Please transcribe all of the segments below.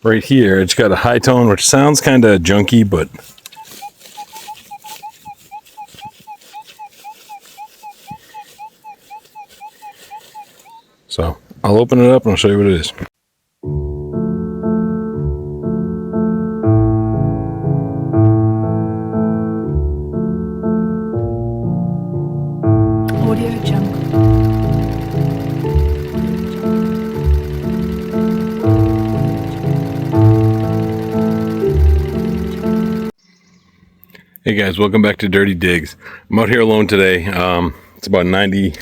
right here. It's got a high tone, which sounds kind of junky, but so I'll open it up and I'll show you what it is. Audio Jungle. Hey guys, welcome back to Dirty Digs. I'm out here alone today. It's about 90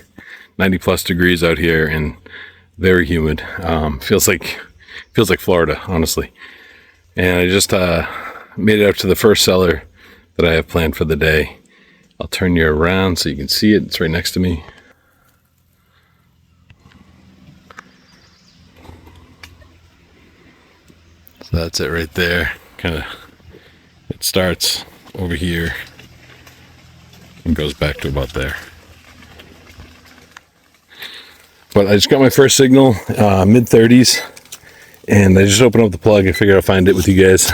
plus degrees out here and very humid. Feels like Florida, honestly. And I just made it up to the first cellar that I have planned for the day. I'll turn you around so you can see it. It's right next to me. So that's it right there. It starts over here and goes back to about there. But I just got my first signal, mid 30s, and I just opened up the plug. I figured I'll find it with you guys.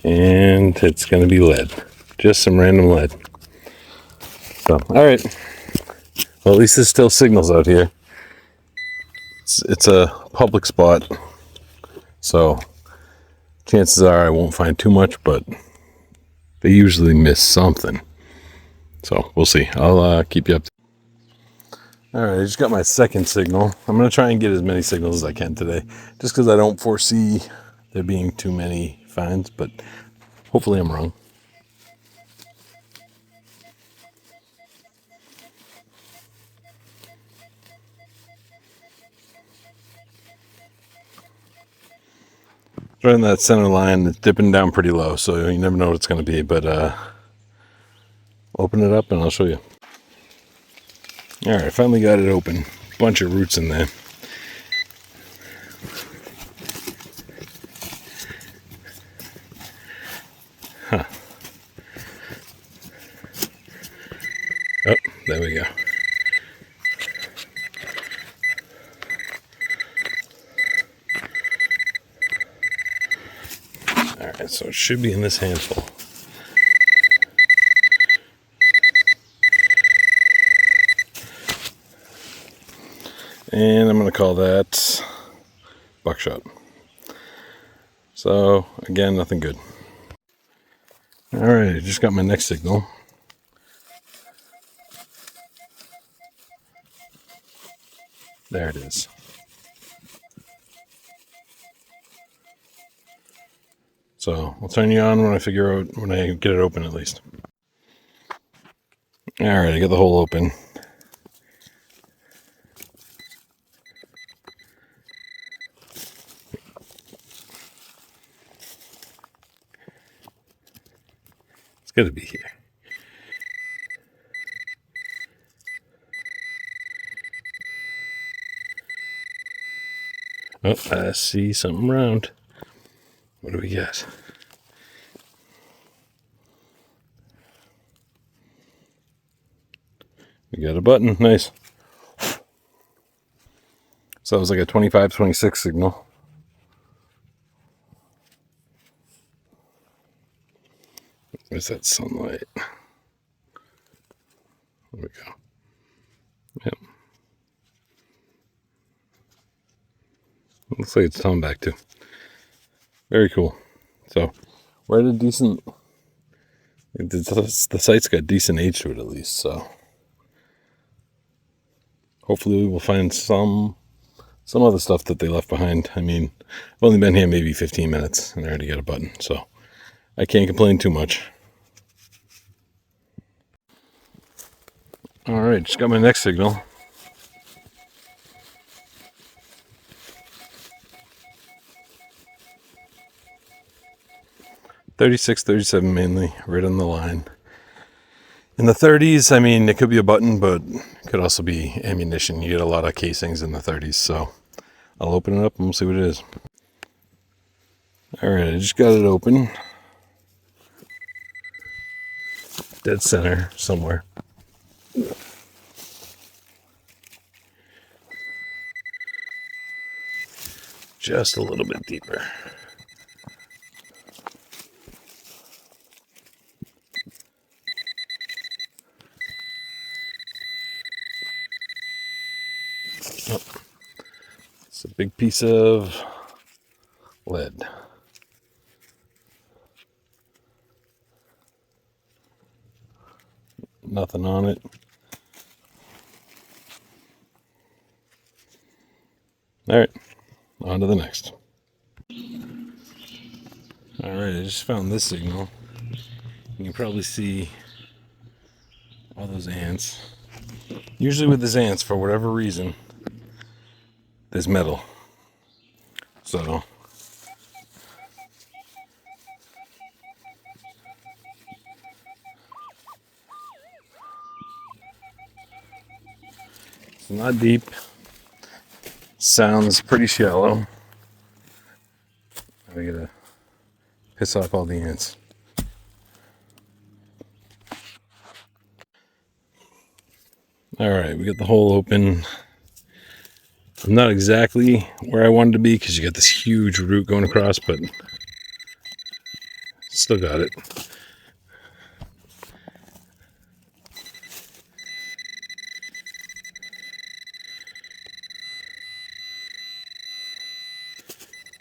And it's going to be lead, just some random lead. So, all right. Well, at least there's still signals out here. It's a public spot, so chances are I won't find too much, but they usually miss something. So we'll see. I'll keep you up. All right, I just got my second signal. I'm going to try and get as many signals as I can today, just because I don't foresee there being too many finds, but hopefully I'm wrong. Right in that center line, it's dipping down pretty low, so you never know what it's going to be, but open it up and I'll show you. All right, I finally got it open. Bunch of roots in there. Huh. Oh, there we go. Alright, so it should be in this handful. And I'm going to call that buckshot. So, again, nothing good. Alright, I just got my next signal. There it is. So I'll turn you on when I get it open at least. All right, I got the hole open. It's got to be here. Oh, I see something round. What do we got? We got a button. Nice. So it was like a 25, 26 signal. Where's that sunlight? There we go. Yep. Looks like it's tone back too. Very cool. So we're at a decent... The site's got decent age to it at least, so hopefully we will find some other stuff that they left behind. I mean, I've only been here maybe 15 minutes and I already got a button, so I can't complain too much. All right, just got my next signal. .36, 37 mainly, right on the line. In the 30s, I mean, it could be a button, but it could also be ammunition. You get a lot of casings in the 30s, so I'll open it up and we'll see what it is. All right, I just got it open. dead center somewhere. Just a little bit deeper. Oh, it's a big piece of lead. Nothing on it. All right, on to the next. All right, I just found this signal. You can probably see all those ants. Usually with these ants, for whatever reason, there's metal. So it's not deep. Sounds pretty shallow. I gotta piss off all the ants. All right, we got the hole open. I'm not exactly where I wanted to be because you got this huge root going across, but still got it.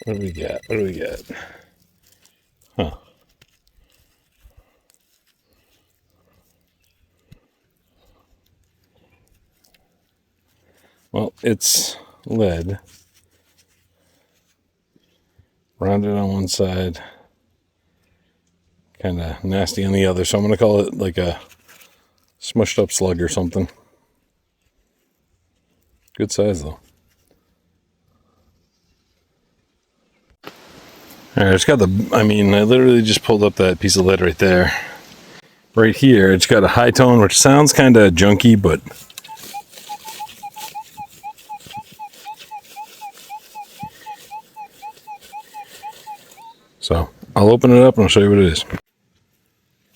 What do we got? What do we got? Huh. Well, it's lead. Rounded on one side. Kind of nasty on the other. So I'm going to call it like a smushed up slug or something. Good size though. Alright, it's got I literally just pulled up that piece of lead right there. Right here, it's got a high tone, which sounds kind of junky, but so I'll open it up and I'll show you what it is.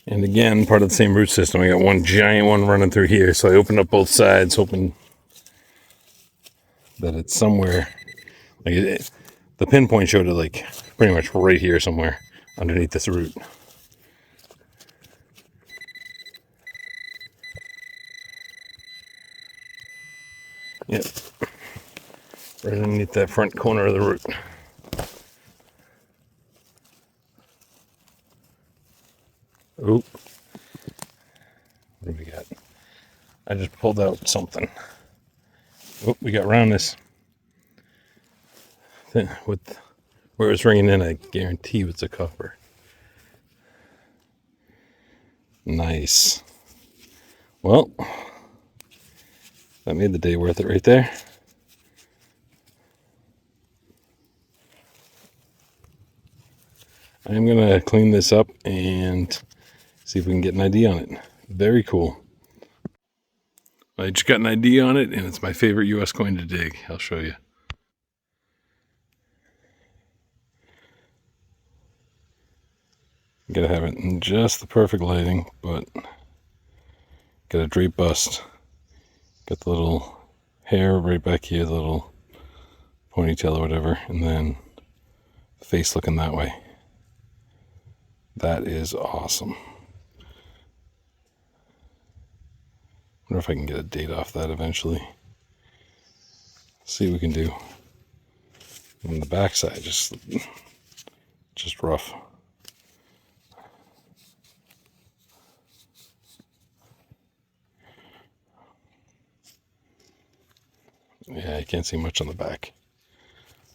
And again, part of the same root system. I got one giant one running through here, so I opened up both sides, hoping that it's somewhere. Like the pinpoint showed it like pretty much right here somewhere underneath this root. Yep, right underneath that front corner of the root. Oop. What do we got? I just pulled out something. Oh, we got roundness. With where it's ringing in, I guarantee it's a copper. Nice. Well, that made the day worth it right there. I'm gonna clean this up and see if we can get an ID on it. Very cool. I just got an ID on it, and it's my favorite US coin to dig. I'll show you. Gotta have it in just the perfect lighting, but got a drape bust. Got the little hair right back here, the little ponytail or whatever, and then face looking that way. That is awesome. Wonder if I can get a date off that eventually. See what we can do. On the back side, just rough. Yeah, I can't see much on the back.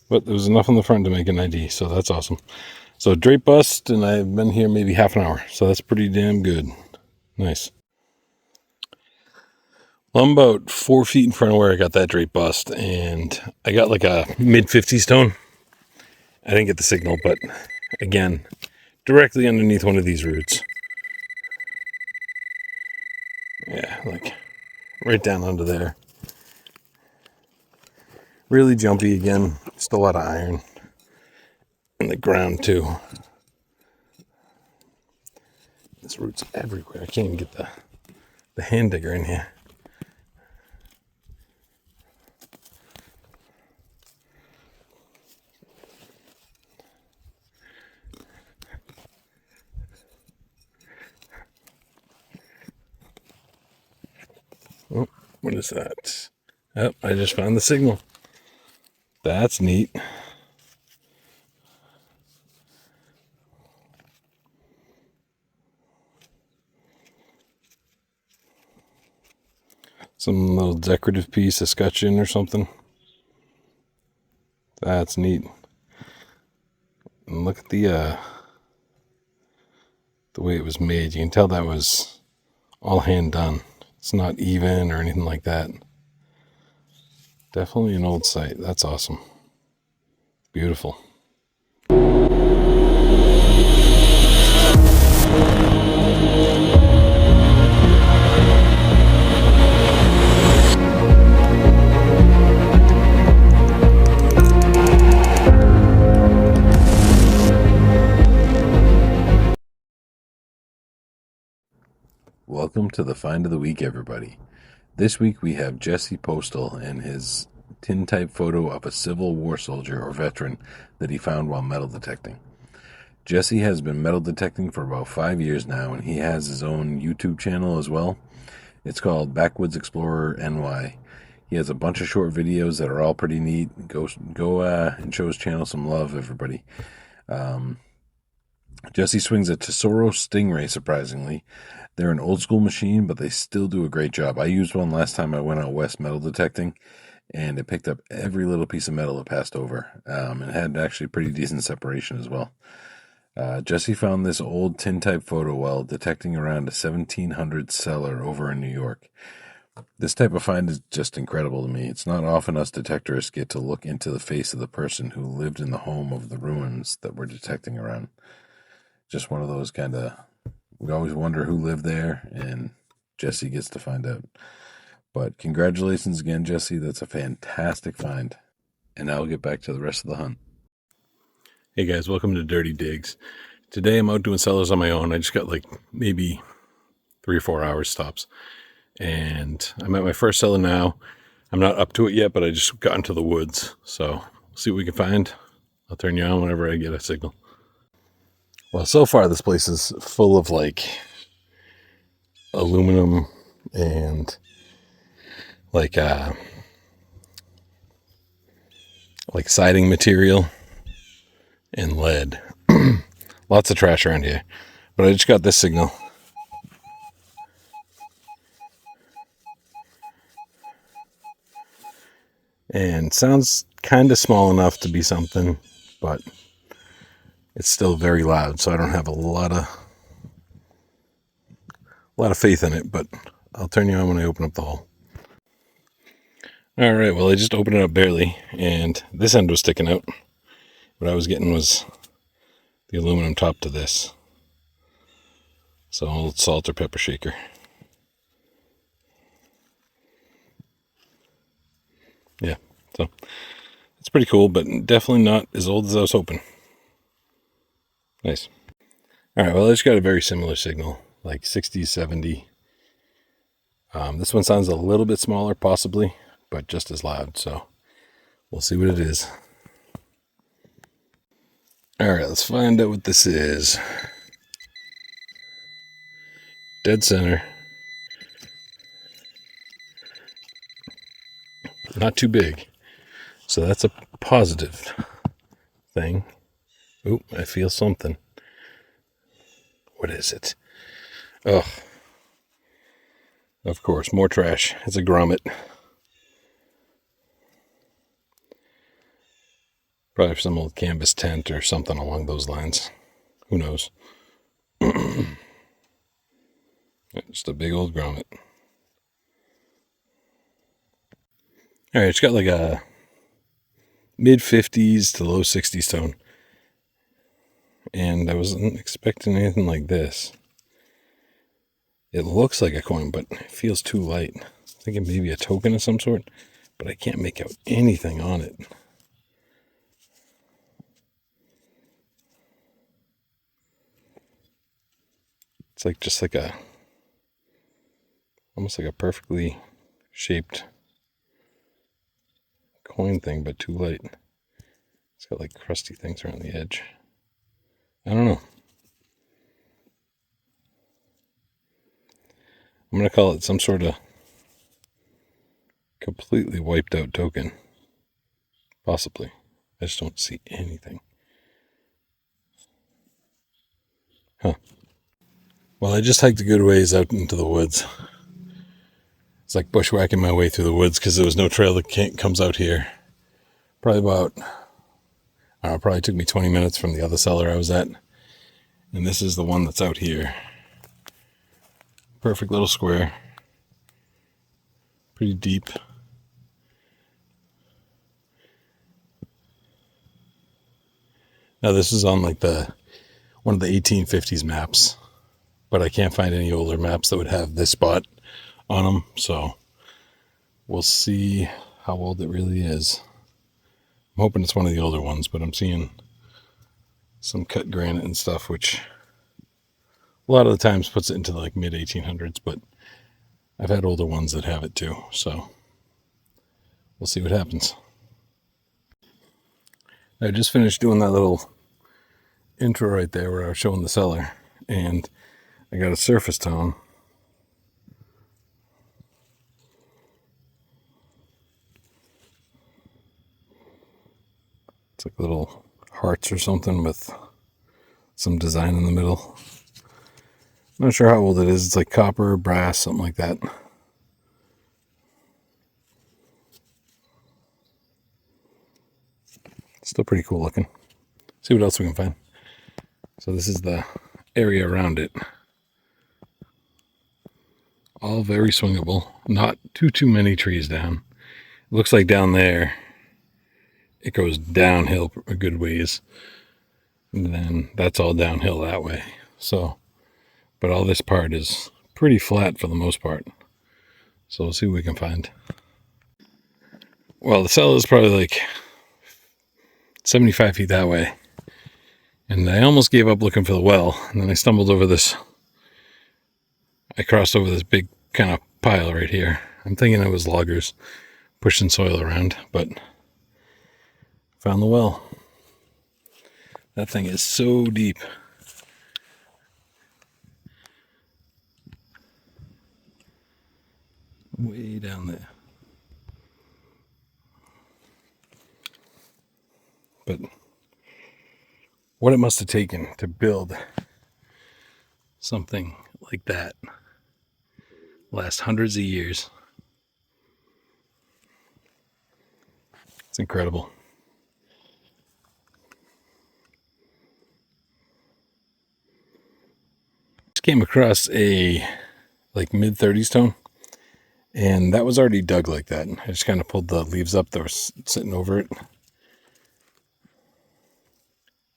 But there was enough on the front to make an ID, so that's awesome. So drape bust, and I've been here maybe half an hour, so that's pretty damn good. Nice. Well, I'm about 4 feet in front of where I got that drape bust, and I got like a mid-50s tone. I didn't get the signal, but again, directly underneath one of these roots. Yeah, like right down under there. Really jumpy again. Just a lot of iron in the ground too. This root's everywhere. I can't even get the hand digger in here. Oh, what is that? Oh, I just found the signal. That's neat. Some little decorative piece, a scutcheon or something. That's neat. And look at the way it was made. You can tell that was all hand done. It's not even or anything like that. Definitely an old site. That's awesome. Beautiful. Welcome to the Find of the Week, everybody. This week we have Jesse Postal and his tintype photo of a Civil War soldier or veteran that he found while metal detecting. Jesse has been metal detecting for about 5 years now, and he has his own YouTube channel as well. It's called Backwoods Explorer NY. He has a bunch of short videos that are all pretty neat. Go and show his channel some love, everybody. Jesse swings a Tesoro Stingray, surprisingly. They're an old school machine, but they still do a great job. I used one last time I went out west metal detecting, and it picked up every little piece of metal it passed over. It had actually pretty decent separation as well. Jesse found this old tintype photo while detecting around a 1700 cellar over in New York. This type of find is just incredible to me. It's not often us detectorists get to look into the face of the person who lived in the home of the ruins that we're detecting around. Just one of those kind of, we always wonder who lived there, and Jesse gets to find out. But congratulations again, Jesse. That's a fantastic find. And now we'll get back to the rest of the hunt. Hey guys, welcome to Dirty Digs. Today I'm out doing cellars on my own. I just got like maybe 3 or 4 hours stops. And I'm at my first cellar now. I'm not up to it yet, but I just got into the woods. So we'll see what we can find. I'll turn you on whenever I get a signal. Well, so far this place is full of like aluminum and like siding material and lead. Lots of trash around here. But I just got this signal. And sounds kind of small enough to be something, but it's still very loud, so I don't have a lot of faith in it, but I'll turn you on when I open up the hole. All right, well, I just opened it up barely, and this end was sticking out. What I was getting was the aluminum top to this. So an old salt or pepper shaker. Yeah, so it's pretty cool, but definitely not as old as I was hoping. Nice. All right, well, I just got a very similar signal, like 60, 70. This one sounds a little bit smaller, possibly, but just as loud, so we'll see what it is. All right, let's find out what this is. Dead center. Not too big, so that's a positive thing. Ooh, I feel something. What is it? Oh, of course, more trash. It's a grommet. Probably some old canvas tent or something along those lines. Who knows? Just a big old grommet. All right, it's got like a mid-50s to low 60s tone. And I wasn't expecting anything like this. It looks like a coin, but it feels too light. I'm thinking maybe a token of some sort, but I can't make out anything on it. It's like just like almost like a perfectly shaped coin thing, but too light. It's got like crusty things around the edge. I don't know. I'm going to call it some sort of completely wiped out token. Possibly. I just don't see anything. Huh. Well, I just hiked a good ways out into the woods. It's like bushwhacking my way through the woods because there was no trail that comes out here. Probably about, I don't know, probably took me 20 minutes from the other cellar I was at. And this is the one that's out here. Perfect little square. Pretty deep. Now this is on like one of the 1850s maps, but I can't find any older maps that would have this spot on them, so we'll see how old it really is. I'm hoping it's one of the older ones, but I'm seeing some cut granite and stuff, which a lot of the times puts it into like mid 1800s, but I've had older ones that have it too, so we'll see what happens. I just finished doing that little intro right there where I was showing the cellar, and I got a surface tone. It's like little hearts or something with some design in the middle. I'm not sure how old it is. It's like copper, brass, something like that. Still pretty cool looking. See what else we can find. So this is the area around it. All very swingable. Not too many trees down. It looks like down there it goes downhill a good ways. And then that's all downhill that way. So, but all this part is pretty flat for the most part. So we'll see what we can find. Well, the cell is probably like 75 feet that way. And I almost gave up looking for the well. And then I stumbled over this. I crossed over this big kind of pile right here. I'm thinking it was loggers pushing soil around, but found the well. That thing is so deep. Way down there. But what it must have taken to build something like that last hundreds of years. It's incredible. Just came across a like mid-30s tone, and that was already dug like that. I just kind of pulled the leaves up that were sitting over it.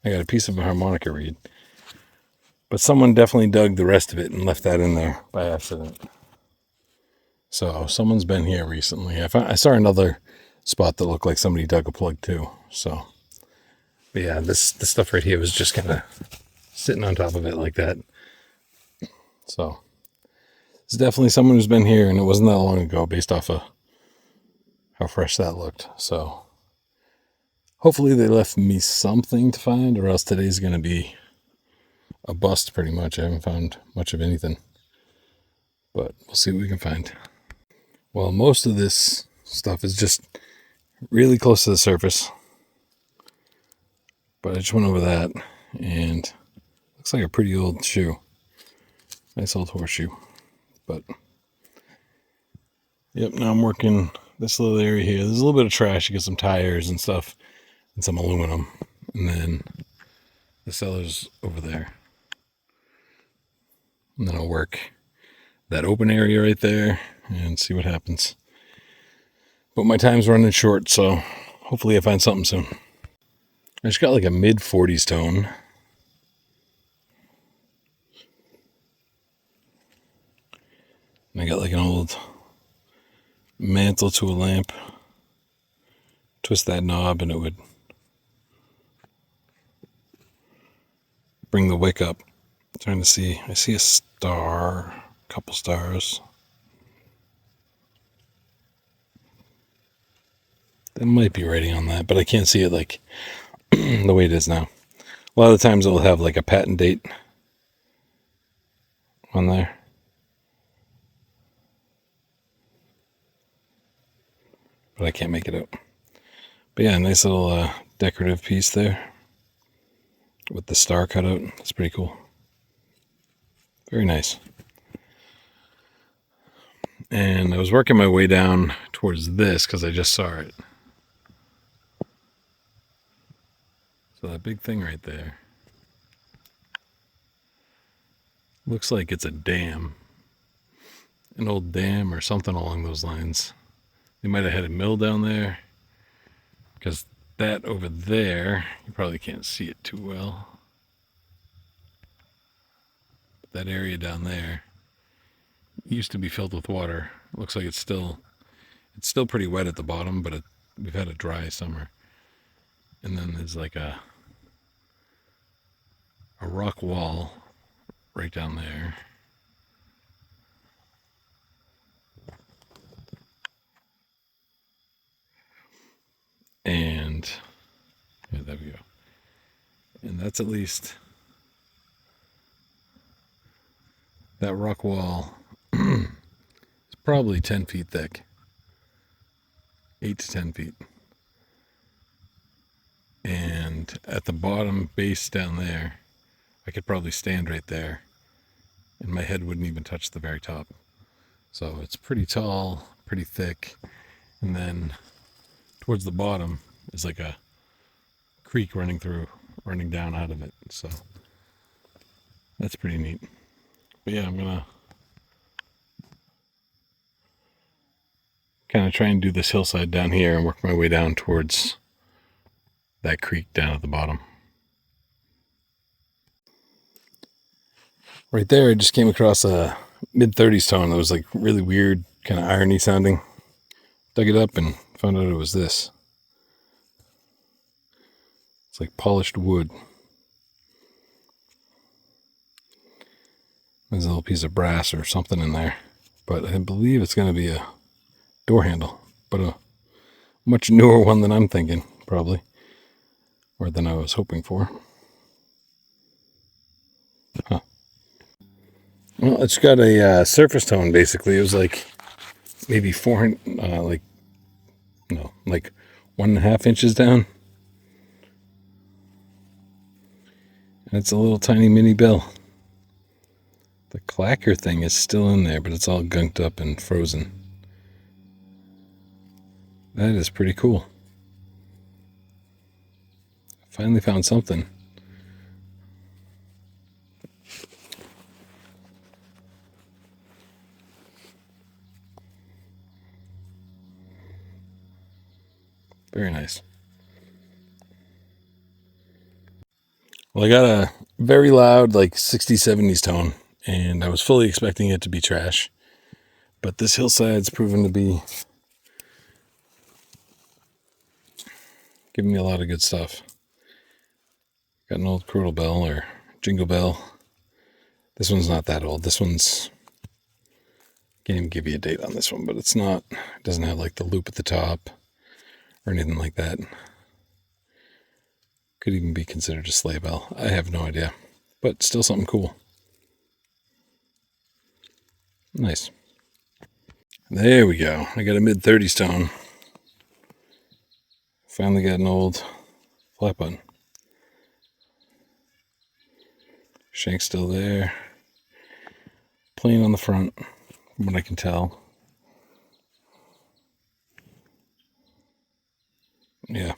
I got a piece of a harmonica reed, but someone definitely dug the rest of it and left that in there by accident. So someone's been here recently. I saw another spot that looked like somebody dug a plug too. So, but yeah, this stuff right here was just kind of sitting on top of it like that. So it's definitely someone who's been here, and it wasn't that long ago based off of how fresh that looked. So hopefully they left me something to find, or else today's going to be a bust pretty much. I haven't found much of anything, but we'll see what we can find. Well, most of this stuff is just really close to the surface, but I just went over that, and looks like a pretty old shoe. Nice old horseshoe. But yep, now I'm working this little area here. There's a little bit of trash. You get some tires and stuff and some aluminum, and then the cellar's over there. And then I'll work that open area right there and see what happens. But my time's running short, so hopefully I find something soon. I just got like a mid-40s tone. And I got like an old mantle to a lamp. Twist that knob and it would bring the wick up Trying to see. I see a star, a couple stars. That might be writing on that, but I can't see it like the way it is now. A lot of the times it'll have like a patent date on there. But I can't make it out. But yeah, nice little decorative piece there with the star cut out. It's pretty cool. Very nice. And I was working my way down towards this because I just saw it. So that big thing right there looks like it's a dam. An old dam or something along those lines. They might have had a mill down there. Because that over there, you probably can't see it too well. But that area down there used to be filled with water. It looks like it's still pretty wet at the bottom, but we've had a dry summer. And then there's like a rock wall right down there. And yeah, there we go. And that's at least that rock wall is probably 10 feet thick. 8 to 10 feet. And at the bottom base down there, I could probably stand right there and my head wouldn't even touch the very top. So it's pretty tall, pretty thick. And then towards the bottom is like a creek running down out of it. So that's pretty neat. But yeah, I'm gonna kind of try and do this hillside down here and work my way down towards that creek down at the bottom. Right there, I just came across a mid-30s tone that was like really weird, kind of irony sounding. Dug it up and found out it was this. It's like polished wood. There's a little piece of brass or something in there. But I believe it's going to be a door handle. But a much newer one than I'm thinking, probably. Or than I was hoping for. Huh. Well, it's got a surface tone, basically. It was like maybe 400, like 1.5 inches down. And it's a little tiny mini bell. The clacker thing is still in there, but it's all gunked up and frozen. That is pretty cool. Finally found something. Very nice. Well, I got a very loud, like 60s, 70s tone, and I was fully expecting it to be trash. But this hillside's proven to be giving me a lot of good stuff. Got an old Crotal bell or jingle bell. This one's not that old. This one's, can't even give you a date on this one, but it's not, it doesn't have like the loop at the top or anything like that. Could even be considered a sleigh bell. I have no idea, but still something cool. Nice. There we go. I got a mid-30s tone. Finally got an old flat button. Shank's still there. Plain on the front, from what I can tell. Yeah.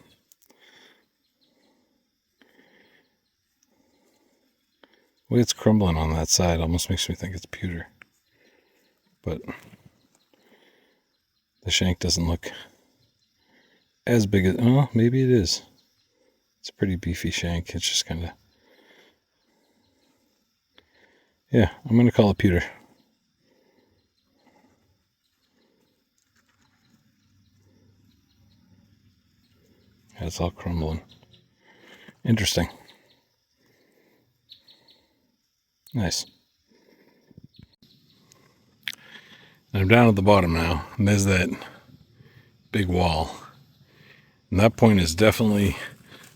The way it's crumbling on that side almost makes me think it's pewter. But the shank doesn't look as big as, oh, maybe it is. It's a pretty beefy shank. It's just kind of, yeah, I'm going to call it pewter. Yeah, it's all crumbling. Interesting. Nice. And I'm down at the bottom now, and there's that big wall. And that point is definitely,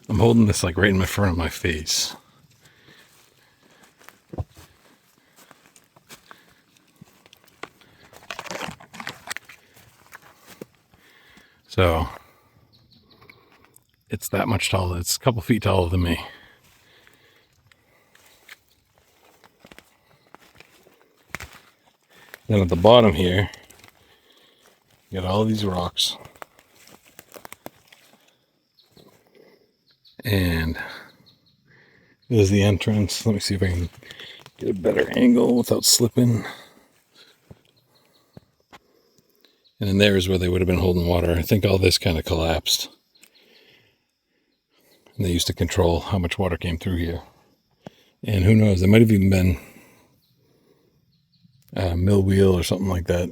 I'm holding this like right in front of my face. So it's that much taller. It's a couple feet taller than me. Then at the bottom here, you got all these rocks. And there's the entrance. Let me see if I can get a better angle without slipping. And then there is where they would have been holding water. I think all this kind of collapsed. And they used to control how much water came through here. And who knows, there might have even been a mill wheel or something like that.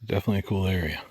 Definitely a cool area.